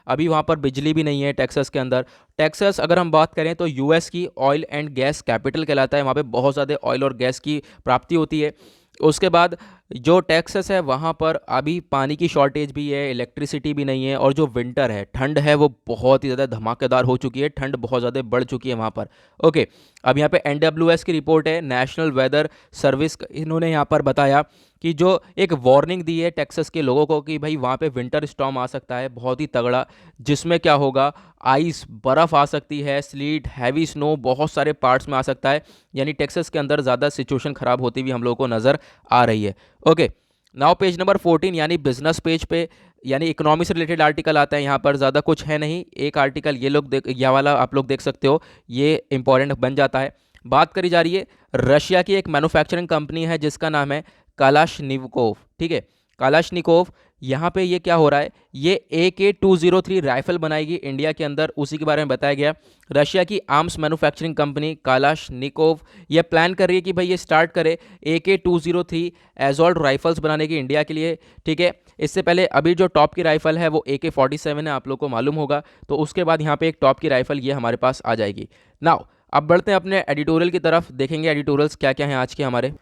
अभी वहाँ पर बिजली भी नहीं है टेक्सास के अंदर। टेक्सास अगर हम बात करें तो यूएस की ऑयल एंड गैस कैपिटल कहलाता है, वहाँ पे बहुत ज़्यादा ऑयल और गैस की प्राप्ति होती है। उसके बाद जो टेक्सास है वहाँ पर अभी पानी की शॉर्टेज भी है, इलेक्ट्रिसिटी भी नहीं है, और जो विंटर है, ठंड है, वो बहुत ही ज़्यादा धमाकेदार हो चुकी है, ठंड बहुत ज़्यादा बढ़ चुकी है वहाँ पर। ओके, अब यहाँ पे एनडब्ल्यूएस की रिपोर्ट है, नेशनल वेदर सर्विस, इन्होंने यहाँ पर बताया कि जो एक वार्निंग दी है टेक्सास के लोगों को कि भाई वहाँ पे विंटर स्टॉर्म आ सकता है बहुत ही तगड़ा, जिसमें क्या होगा, आइस, बर्फ़ आ सकती है, स्लीट, हैवी स्नो बहुत सारे पार्ट्स में आ सकता है। यानी टेक्सास के अंदर ज़्यादा सिचुएशन ख़राब होती हुई हम लोगों को नज़र आ रही है। ओके, नाउ पेज नंबर 14 यानी बिजनेस पेज पे, यानी इकोनॉमी से रिलेटेड आर्टिकल आता है। यहाँ पर ज़्यादा कुछ है नहीं, एक आर्टिकल ये लोग देख, यह वाला आप लोग देख सकते हो, ये इंपॉर्टेंट बन जाता है। बात करी जा रही है रशिया की एक मैन्युफैक्चरिंग कंपनी है जिसका नाम है कालाशनिकोव, ठीक है, कालाशनिकोव। यहाँ पे ये क्या हो रहा है, ये AK-203 राइफल बनाएगी इंडिया के अंदर, उसी के बारे में बताया गया। रशिया की आर्म्स मैन्युफैक्चरिंग कंपनी कालाशनिकोव ये प्लान कर रही है कि भाई ये स्टार्ट करे AK-203 एजॉल्ट राइफल्स बनाने की इंडिया के लिए, ठीक है। इससे पहले अभी जो टॉप की राइफल है वो AK-47 है, आप लोग को मालूम होगा। तो उसके बाद यहाँ पे एक टॉप की राइफल ये हमारे पास आ जाएगी। नाउ अब बढ़ते हैं अपने एडिटोरियल की तरफ, देखेंगे एडिटोरियल्स क्या क्या हैं आज के हमारे।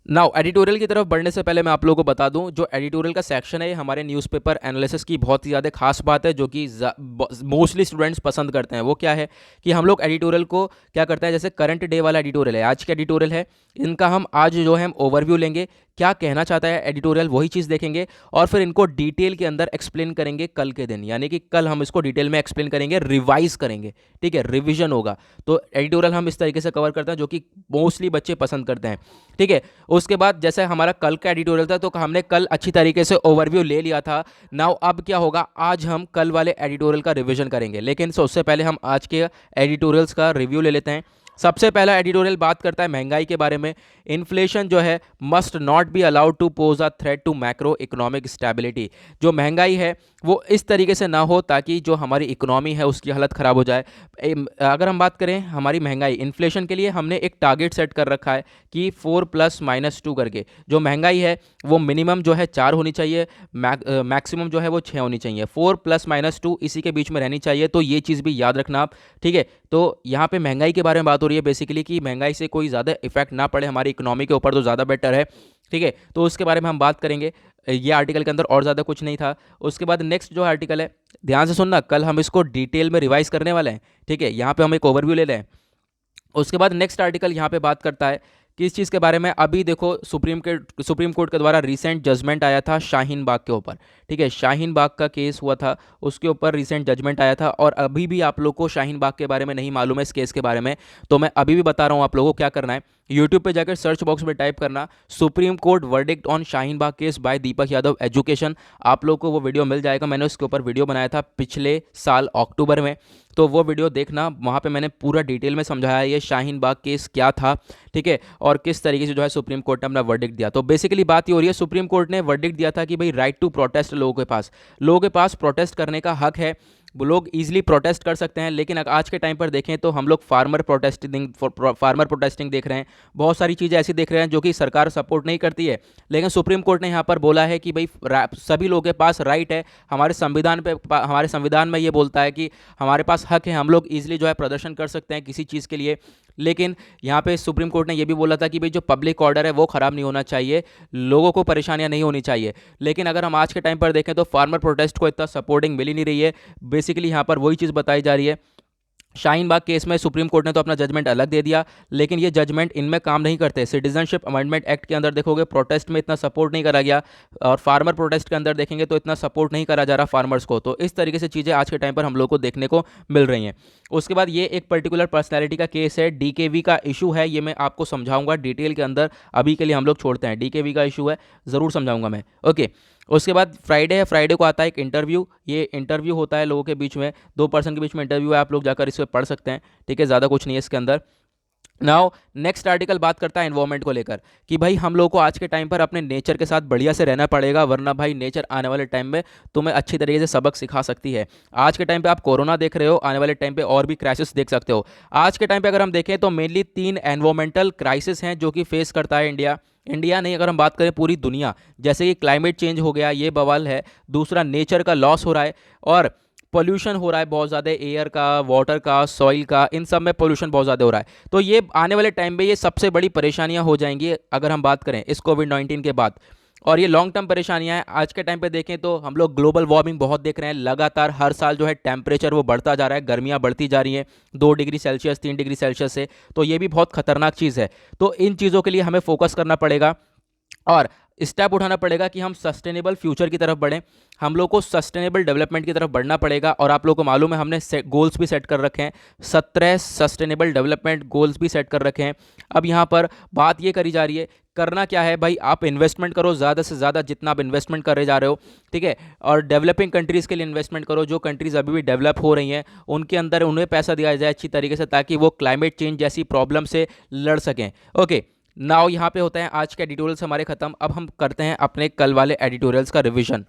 नाउ एडिटोरियल की तरफ बढ़ने से पहले मैं आप लोगों को बता दूं, जो एडिटोरियल का सेक्शन है हमारे न्यूज़पेपर एनालिसिस की बहुत ही ज़्यादा खास बात है, जो कि मोस्टली स्टूडेंट्स पसंद करते हैं। वो क्या है कि हम लोग एडिटोरियल को क्या करते हैं, जैसे करंट डे वाला एडिटोरियल है, आज का एडिटोरियल है, इनका हम आज जो है हम ओवरव्यू लेंगे, क्या कहना चाहता है एडिटोरियल वही चीज़ देखेंगे, और फिर इनको डिटेल के अंदर एक्सप्लेन करेंगे कल के दिन, यानी कि कल हम इसको डिटेल में एक्सप्लेन करेंगे, रिवाइज करेंगे, ठीक है, रिविजन होगा। तो एडिटोरियल हम इस तरीके से कवर करते हैं जो कि मोस्टली बच्चे पसंद करते हैं, ठीक है। उसके बाद जैसे हमारा कल का एडिटोरियल था तो हमने कल अच्छी तरीके से ओवरव्यू ले लिया था। नाउ अब क्या होगा, आज हम कल वाले एडिटोरियल का रिवीजन करेंगे, लेकिन उससे पहले हम आज के एडिटोरियल्स का रिव्यू ले लेते हैं। सबसे पहला एडिटोरियल बात करता है महंगाई के बारे में। इन्फ्लेशन जो है must not be allowed to pose a threat to macro economic stability. जो महंगाई है वो इस तरीके से ना हो ताकि जो हमारी इकोनॉमी है उसकी हालत ख़राब हो जाए। अगर हम बात करें हमारी महंगाई, इन्फ्लेशन के लिए हमने एक टारगेट सेट कर रखा है कि 4 + -2 करके जो महंगाई है वो मिनिमम जो है 4 होनी चाहिए, मैक्सिमम जो है वो 6 होनी चाहिए, 4 + -2 इसी के बीच में रहनी चाहिए। तो ये चीज़ भी याद रखना आप, ठीक है। तो यहाँ पे महंगाई के बारे में बात हो रही है बेसिकली कि महंगाई से कोई ज़्यादा इफेक्ट ना पड़े हमारी इकोनॉमी के ऊपर, तो ज़्यादा बेटर है, ठीक है। तो उसके बारे में हम बात करेंगे, ये आर्टिकल के अंदर और ज़्यादा कुछ नहीं था। उसके बाद नेक्स्ट जो आर्टिकल है, ध्यान से सुनना, कल हम इसको डिटेल में रिवाइज करने वाले हैं, ठीक है। यहाँ पे हम एक ओवरव्यू ले लें। उसके बाद नेक्स्ट आर्टिकल यहाँ पे बात करता है किस चीज़ के बारे में, अभी देखो सुप्रीम कोर्ट के द्वारा रिसेंट जजमेंट आया था शाहीन बाग के ऊपर, ठीक है। शाहीन बाग का केस हुआ था, उसके ऊपर रिसेंट जजमेंट आया था, और अभी भी आप लोग को शाहीन बाग के बारे में नहीं मालूम है, इस केस के बारे में, तो मैं अभी भी बता रहा हूँ आप लोगों को क्या करना है। यूट्यूब पे जाकर सर्च बॉक्स में टाइप करना supreme court verdict on Shaheen Bagh case by Deepak Yadav education, आप लोग को वो वीडियो मिल जाएगा। मैंने उसके ऊपर वीडियो बनाया था पिछले साल अक्टूबर में, तो वो वीडियो देखना, वहाँ पे मैंने पूरा डिटेल में समझाया ये शाहीन बाग केस क्या था, ठीक है, और किस तरीके से जो है सुप्रीम कोर्ट ने अपना वर्डिक्ट दिया। तो बेसिकली बात ये हो रही है, सुप्रीम कोर्ट ने वर्डिक्ट दिया था कि भाई राइट टू प्रोटेस्ट लोगों के पास प्रोटेस्ट करने का हक है, वो लोग ईजिली प्रोटेस्ट कर सकते हैं। लेकिन आज के टाइम पर देखें तो हम लोग फार्मर प्रोटेस्टिंग देख रहे हैं, बहुत सारी चीज़ें ऐसी देख रहे हैं जो कि सरकार सपोर्ट नहीं करती है। लेकिन सुप्रीम कोर्ट ने यहाँ पर बोला है कि भाई सभी लोगों के पास राइट है, हमारे संविधान में ये बोलता है कि हमारे पास हक है, हम लोग ईजिली जो है प्रदर्शन कर सकते हैं किसी चीज़ के लिए। लेकिन यहाँ पे सुप्रीम कोर्ट ने ये भी बोला था कि भाई जो पब्लिक ऑर्डर है वो ख़राब नहीं होना चाहिए, लोगों को परेशानियां नहीं होनी चाहिए। लेकिन अगर हम आज के टाइम पर देखें तो फार्मर प्रोटेस्ट को इतना सपोर्टिंग मिल ही नहीं रही है। बेसिकली यहाँ पर वही चीज़ बताई जा रही है। शाहीन बाग केस में सुप्रीम कोर्ट ने तो अपना जजमेंट अलग दे दिया, लेकिन ये जजमेंट इनमें काम नहीं करते। सिटीजनशिप अमेंडमेंट एक्ट के अंदर देखोगे प्रोटेस्ट में इतना सपोर्ट नहीं करा गया, और फार्मर प्रोटेस्ट के अंदर देखेंगे तो इतना सपोर्ट नहीं करा जा रहा फार्मर्स को। तो इस तरीके से चीज़ें आज के टाइम पर हम लोग को देखने को मिल रही हैं। उसके बाद ये एक पर्टिकुलर पर्सनैलिटी का केस है, डीकेवी का इशू है, ये मैं आपको समझाऊंगा डिटेल के अंदर। अभी के लिए हम लोग छोड़ते हैं, डीकेवी का इशू है, ज़रूर समझाऊंगा मैं। ओके, उसके बाद फ्राइडे है, फ्राइडे को आता है एक इंटरव्यू। ये इंटरव्यू होता है लोगों के बीच में, दो पर्सन के बीच में इंटरव्यू है, आप लोग जाकर इस पर पढ़ सकते हैं, ठीक है, ज़्यादा कुछ नहीं है इसके अंदर। नाउ नेक्स्ट आर्टिकल बात करता है एनवायरमेंट को लेकर कि भाई हम लोग को आज के टाइम पर अपने नेचर के साथ बढ़िया से रहना पड़ेगा, वरना भाई नेचर आने वाले टाइम में तुम्हें अच्छी तरीके से सबक सिखा सकती है। आज के टाइम पे आप कोरोना देख रहे हो, आने वाले टाइम पे और भी क्राइसिस देख सकते हो। आज के टाइम पे अगर हम देखें तो मेनली 3 एनवायरमेंटल क्राइसिस हैं जो कि फेस करता है इंडिया नहीं, अगर हम बात करें पूरी दुनिया। जैसे कि क्लाइमेट चेंज हो गया, ये बवाल है। दूसरा, नेचर का लॉस हो रहा है, और पोल्यूशन हो रहा है बहुत ज़्यादा, एयर का, वाटर का, सॉइल का, इन सब में पोल्यूशन बहुत ज़्यादा हो रहा है। तो ये आने वाले टाइम पे ये सबसे बड़ी परेशानियां हो जाएंगी अगर हम बात करें इस कोविड-19 के बाद। और ये लॉन्ग टर्म परेशानियां हैं। आज के टाइम पे देखें तो हम लोग ग्लोबल वार्मिंग बहुत देख रहे हैं, लगातार हर साल जो है टेम्परेचर वो बढ़ता जा रहा है, गर्मियां बढ़ती जा रही हैं 2 डिग्री सेल्सियस 3 डिग्री सेल्सियस से। तो ये भी बहुत खतरनाक चीज़ है। तो इन चीज़ों के लिए हमें फोकस करना पड़ेगा और स्टेप उठाना पड़ेगा कि हम सस्टेनेबल फ्यूचर की तरफ बढ़ें। हम लोग को सस्टेनेबल डेवलपमेंट की तरफ बढ़ना पड़ेगा। और आप लोग को मालूम है हमने गोल्स भी सेट कर रखे हैं, 17 सस्टेनेबल डेवलपमेंट गोल्स भी सेट कर रखे हैं। अब यहाँ पर बात ये करी जा रही है, करना क्या है भाई, आप इन्वेस्टमेंट करो ज़्यादा से ज़्यादा, जितना आप इन्वेस्टमेंट कर जा रहे हो, ठीक है। और डेवलपिंग कंट्रीज़ के लिए इन्वेस्टमेंट करो, जो कंट्रीज़ अभी भी डेवलप हो रही हैं उनके अंदर उन्हें पैसा दिया जाए अच्छी तरीके से, ताकि वो क्लाइमेट चेंज जैसी प्रॉब्लम से लड़ सकें। ओके, नाउ यहाँ पे होता है आज के एडिटोरियल्स हमारे खत्म। अब हम करते हैं अपने कल वाले एडिटोरियल्स का रिवीजन।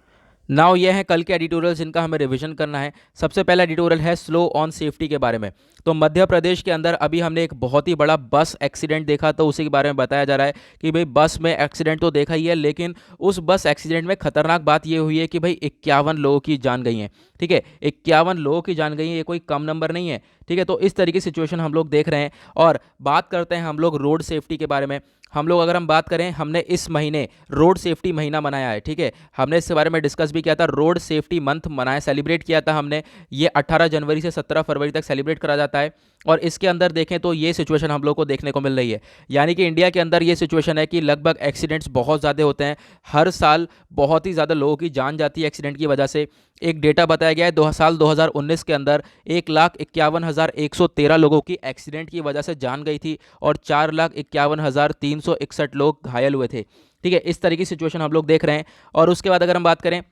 नाउ ये है कल के एडिटोरियल्स जिनका हमें रिवीजन करना है। सबसे पहला एडिटोरियल है स्लो ऑन सेफ्टी के बारे में। तो मध्य प्रदेश के अंदर अभी हमने एक बहुत ही बड़ा बस एक्सीडेंट देखा, तो उसी के बारे में बताया जा रहा है कि भाई बस में एक्सीडेंट तो देखा ही है, लेकिन उस बस एक्सीडेंट में खतरनाक बात ये हुई है कि भाई 51 लोगों की जान गई है, ठीक है। 51 लोगों की जान गई है, ये कोई कम नंबर नहीं है, ठीक है। तो इस तरीके की सिचुएशन हम लोग देख रहे हैं। और बात करते हैं हम लोग रोड सेफ्टी के बारे में। हम लोग अगर हम बात करें, हमने इस महीने रोड सेफ्टी महीना मनाया है, ठीक है। हमने इसके बारे में डिस्कस भी किया था, रोड सेफ्टी मंथ मनाया, सेलिब्रेट किया था हमने। ये 18 जनवरी से 17 फरवरी तक सेलिब्रेट करा जाता है। और इसके अंदर देखें तो ये सिचुएशन हम लोग को देखने को मिल रही है, यानी कि इंडिया के अंदर ये सिचुएशन है कि लगभग एक्सीडेंट्स बहुत ज़्यादा होते हैं। हर साल बहुत ही ज़्यादा लोगों की जान जाती है एक्सीडेंट की वजह से। एक डेटा बताया गया है, साल 2019 के अंदर 1,51,113 लोगों की एक्सीडेंट की वजह से जान गई थी, और 4,51,361 लोग घायल हुए थे, ठीक है। इस तरह की सिचुएशन हम लोग देख रहे हैं। और उसके बाद अगर हम बात करें,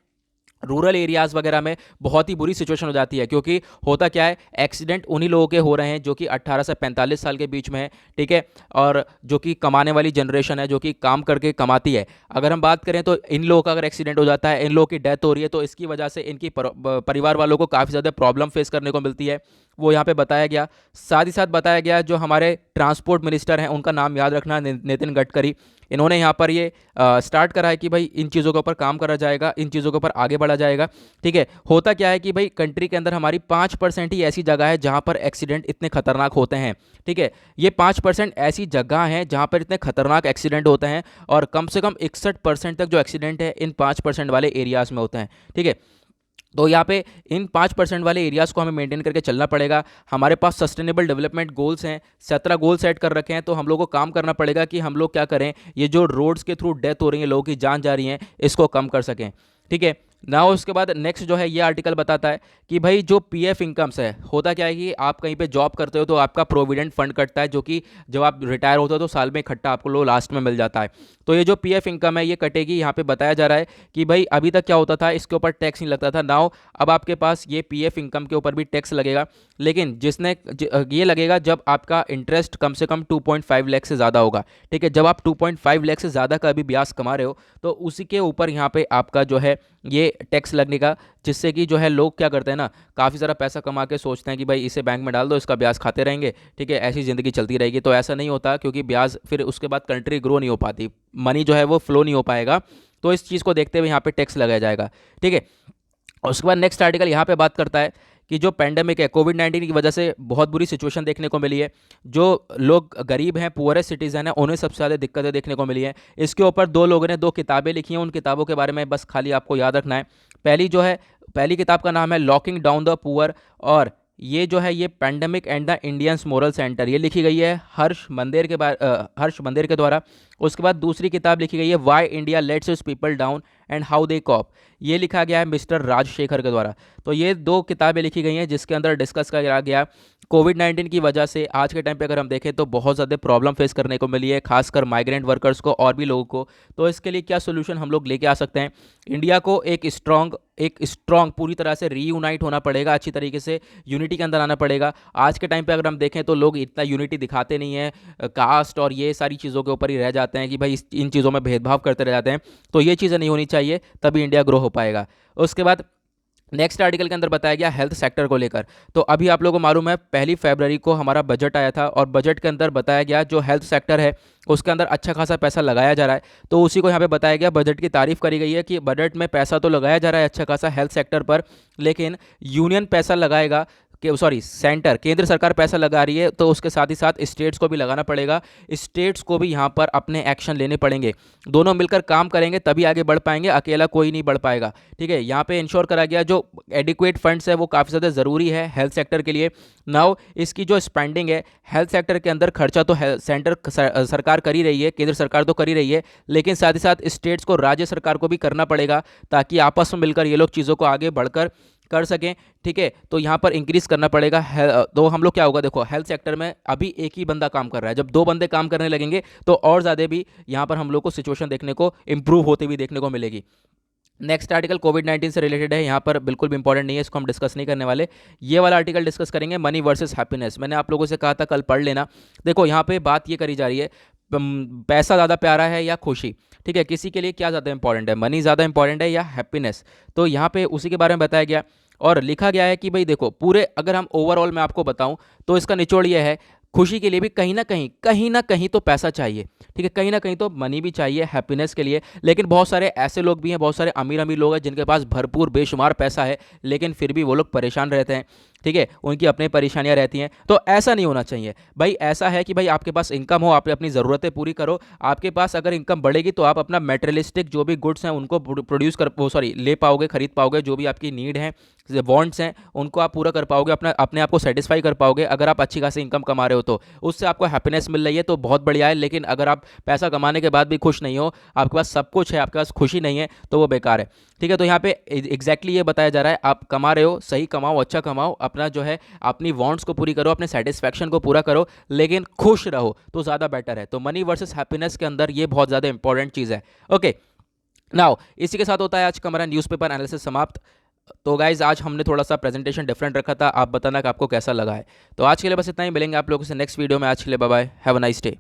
रूरल एरियाज़ वगैरह में बहुत ही बुरी सिचुएशन हो जाती है, क्योंकि होता क्या है, एक्सीडेंट उन्हीं लोगों के हो रहे हैं जो कि 18 से 45 साल के बीच में है, ठीक है, और जो कि कमाने वाली जनरेशन है, जो कि काम करके कमाती है। अगर हम बात करें तो इन लोगों का अगर एक्सीडेंट हो जाता है, इन लोगों की डेथ हो रही है, तो इसकी वजह से इनकी परिवार वालों को काफ़ी ज़्यादा प्रॉब्लम फेस करने को मिलती है, वो यहाँ पे बताया गया। साथ ही साथ बताया गया जो हमारे ट्रांसपोर्ट मिनिस्टर हैं, उनका नाम याद रखना, नितिन गडकरी। इन्होंने यहाँ पर ये स्टार्ट करा है कि भाई इन चीज़ों के ऊपर काम करा जाएगा, इन चीज़ों के ऊपर आगे बढ़ा जाएगा, ठीक है। होता क्या है कि भाई कंट्री के अंदर हमारी 5% ही ऐसी जगह है जहाँ पर एक्सीडेंट इतने खतरनाक होते हैं, ठीक है। ये 5% ऐसी जगह हैं जहाँ पर इतने खतरनाक एक्सीडेंट होते हैं, और कम से कम 61% तक जो एक्सीडेंट है इन 5% वाले एरियाज़ में होते हैं, ठीक है। तो यहाँ पे इन 5% वाले एरियाज़ को हमें मेंटेन करके चलना पड़ेगा। हमारे पास सस्टेनेबल डेवलपमेंट गोल्स हैं, 17 गोल सेट कर रखे हैं। तो हम लोग को काम करना पड़ेगा कि हम लोग क्या करें, ये जो रोड्स के थ्रू डेथ हो रही है, लोगों की जान जा रही है, इसको कम कर सकें, ठीक है ना। उसके बाद नेक्स्ट जो है ये आर्टिकल बताता है कि भाई जो पीएफ इनकम्स है, होता क्या है कि आप कहीं पे जॉब करते हो तो आपका प्रोविडेंट फंड कटता है, जो कि जब आप रिटायर होते हो तो साल में इकट्ठा आपको लो लास्ट में मिल जाता है। तो ये जो पीएफ इनकम है ये कटेगी। यहाँ पे बताया जा रहा है कि भाई अभी तक क्या होता था, इसके ऊपर टैक्स नहीं लगता था, नाउ अब आपके पास ये पीएफ इनकम के ऊपर भी टैक्स लगेगा। लेकिन ये लगेगा जब आपका इंटरेस्ट कम से कम 2.5 लाख से ज़्यादा होगा, ठीक है। जब आप 2.5 लाख से ज़्यादा का अभी ब्याज कमा रहे हो तो उसी के ऊपर यहाँ पे आपका जो है ये पे टैक्स लगने का, जिससे कि जो है लोग क्या करते हैं ना, काफ़ी सारा पैसा कमा के सोचते हैं कि भाई इसे बैंक में डाल दो, इसका ब्याज खाते रहेंगे, ठीक है, ऐसी ज़िंदगी चलती रहेगी। तो ऐसा नहीं होता, क्योंकि ब्याज फिर उसके बाद कंट्री ग्रो नहीं हो पाती, मनी जो है वो फ्लो नहीं हो पाएगा। तो इस चीज़ को देखते हुए यहाँ पे टैक्स लगाया जाएगा, ठीक है। और उसके बाद नेक्स्ट आर्टिकल यहाँ पे बात करता है कि जो पेंडेमिक है, कोविड-19 की वजह से बहुत बुरी सिचुएशन देखने को मिली है। जो लोग गरीब हैं, पुअरेस्ट सिटीज़न हैं, उन्हें सबसे ज़्यादा दिक्कतें देखने को मिली हैं। इसके ऊपर दो लोगों ने दो किताबें लिखी हैं, उन किताबों के बारे में बस खाली आपको याद रखना है। पहली किताब का नाम है लॉकिंग डाउन द पुअर, और ये जो है ये pandemic and the Indians moral centre, ये लिखी गई है हर्ष मंदिर के द्वारा। उसके बाद दूसरी किताब लिखी गई है why India lets its people down and how they cope, ये लिखा गया है मिस्टर राजशेखर के द्वारा। तो ये दो किताबें लिखी गई हैं जिसके अंदर डिस्कस किया गया कोविड-19 की वजह से आज के टाइम पे अगर हम देखें तो बहुत ज़्यादा प्रॉब्लम फेस करने को मिली है, खासकर माइग्रेंट वर्कर्स को और भी लोगों को। तो इसके लिए क्या सोल्यूशन हम लोग लेके आ सकते हैं? इंडिया को एक स्ट्रॉन्ग पूरी तरह से रीयूनाइट होना पड़ेगा, अच्छी तरीके से यूनिटी के अंदर आना पड़ेगा। आज के टाइम पे अगर हम देखें तो लोग इतना यूनिटी दिखाते नहीं हैं, कास्ट और ये सारी चीज़ों के ऊपर ही रह जाते हैं कि भाई इन चीज़ों में भेदभाव करते रह जाते हैं। तो ये चीज़ें नहीं होनी चाहिए, तभी इंडिया ग्रो हो पाएगा। उसके बाद नेक्स्ट आर्टिकल के अंदर बताया गया हेल्थ सेक्टर को लेकर। तो अभी आप लोगों को मालूम है 1 फरवरी को हमारा बजट आया था, और बजट के अंदर बताया गया जो हेल्थ सेक्टर है उसके अंदर अच्छा खासा पैसा लगाया जा रहा है। तो उसी को यहाँ पे बताया गया, बजट की तारीफ करी गई है कि बजट में पैसा तो लगाया जा रहा है अच्छा खासा हेल्थ सेक्टर पर, लेकिन यूनियन पैसा लगाएगा सेंटर, केंद्र सरकार पैसा लगा रही है, तो उसके साथ ही साथ स्टेट्स को भी लगाना पड़ेगा। स्टेट्स को भी यहाँ पर अपने एक्शन लेने पड़ेंगे, दोनों मिलकर काम करेंगे तभी आगे बढ़ पाएंगे, अकेला कोई नहीं बढ़ पाएगा, ठीक है। यहाँ पे इंश्योर करा गया जो एडिक्वेट फंड्स है वो काफ़ी ज़्यादा ज़रूरी है हेल्थ सेक्टर के लिए। नाउ इसकी जो स्पेंडिंग है हेल्थ सेक्टर के अंदर, खर्चा तो सेंटर सरकार कर ही रही है, केंद्र सरकार तो कर ही रही है, लेकिन साथ ही साथ स्टेट्स को, राज्य सरकार को भी करना पड़ेगा, ताकि आपस में मिलकर ये लोग चीज़ों को आगे बढ़कर कर सकें, ठीक है। तो यहाँ पर इंक्रीज करना पड़ेगा। तो हम लोग क्या होगा, देखो हेल्थ सेक्टर में अभी एक ही बंदा काम कर रहा है, जब दो बंदे काम करने लगेंगे तो और ज़्यादा भी यहाँ पर हम लोग को सिचुएशन देखने को इंप्रूव होती हुई देखने को मिलेगी। नेक्स्ट आर्टिकल कोविड-19 से रिलेटेड है, यहाँ पर बिल्कुल भी इंपॉर्टेंट नहीं है, इसको हम डिस्कस नहीं करने वाले। ये वाला आर्टिकल डिस्कस करेंगे मनी वर्सेस हैप्पीनेस। मैंने आप लोगों से कहा था कल पढ़ लेना। देखो यहाँ पे बात ये करी जा रही है, पैसा ज़्यादा प्यारा है या खुशी, ठीक है, किसी के लिए क्या ज़्यादा इंपॉर्टेंट है, मनी ज़्यादा इंपॉर्टेंट है या हैप्पीनेस? तो यहाँ पे उसी के बारे में बताया गया और लिखा गया है कि भाई देखो पूरे, अगर हम ओवरऑल मैं आपको बताऊं तो इसका निचोड़ ये है, खुशी के लिए भी कहीं ना कहीं तो पैसा चाहिए, ठीक है, कहीं ना कहीं तो मनी भी चाहिए हैप्पीनेस के लिए। लेकिन बहुत सारे ऐसे लोग भी हैं, बहुत सारे अमीर अमीर लोग हैं जिनके पास भरपूर बेशुमार पैसा है, लेकिन फिर भी वो लोग परेशान रहते हैं, ठीक है, उनकी अपनी परेशानियां रहती हैं। तो ऐसा नहीं होना चाहिए भाई। ऐसा है कि भाई आपके पास इनकम हो, आप अपनी ज़रूरतें पूरी करो। आपके पास अगर इनकम बढ़ेगी तो आप अपना मेटेरियलिस्टिक जो भी गुड्स हैं उनको प्रोड्यूस ले पाओगे, खरीद पाओगे, जो भी आपकी नीड है, वांट्स हैं, उनको आप पूरा कर पाओगे, अपने आप को सेटिस्फाई कर पाओगे। अगर आप अच्छी खासी इनकम कमा रहे हो तो उससे आपको हैप्पीनेस मिल रही है तो बहुत बढ़िया है। लेकिन अगर आप पैसा कमाने के बाद भी खुश नहीं हो, आपके पास सब कुछ है, आपके पास खुशी नहीं है, तो वो बेकार है, ठीक है। तो यहाँ पे एग्जैक्टली ये बताया जा रहा है, आप कमा रहे हो, सही कमाओ, अच्छा कमाओ, अपना जो है अपनी वांट्स को पूरी करो, अपने सेटिस्फैक्शन को पूरा करो, लेकिन खुश रहो तो ज़्यादा बेटर है। तो मनी वर्सेस हैप्पीनेस के अंदर ये बहुत ज़्यादा इंपॉर्टेंट चीज़ है। ओके, नाउ इसी के साथ होता है आज का हमारा न्यूज़पेपर एनालिसिस समाप्त। तो गाइज आज हमने थोड़ा सा प्रेजेंटेशन डिफरेंट रखा था, आप बताना कि आपको कैसा लगा है। तो आज के लिए बस इतना ही, मिलेंगे आप लोगों से नेक्स्ट वीडियो में। आज के लिए bye bye, have a nice day.